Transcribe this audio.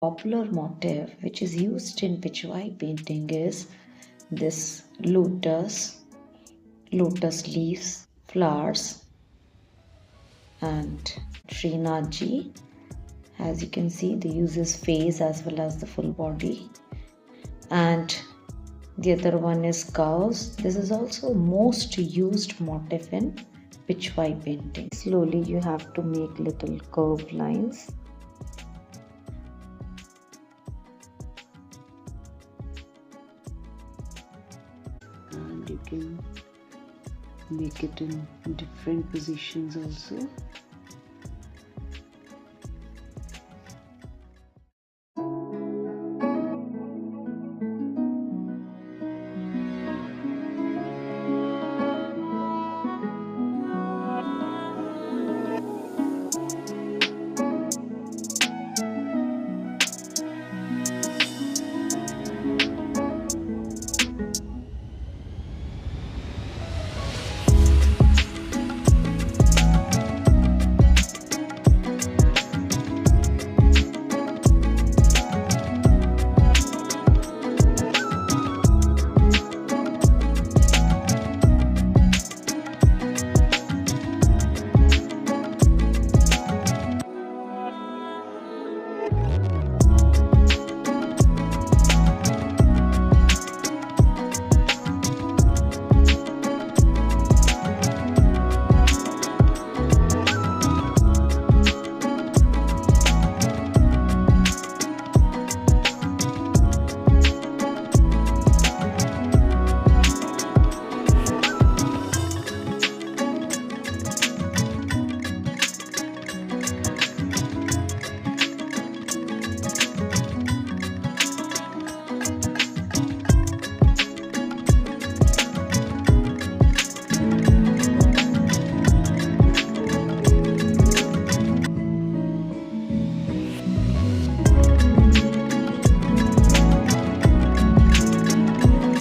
Popular motif which is used in Pichwai painting is this lotus leaves, flowers, and Srinathji. As you can see, they use his face as well as the full body. And the other one is cows. This is also most used motif in Pichwai painting. Slowly you have to make little curved lines. And you can make it in different positions also.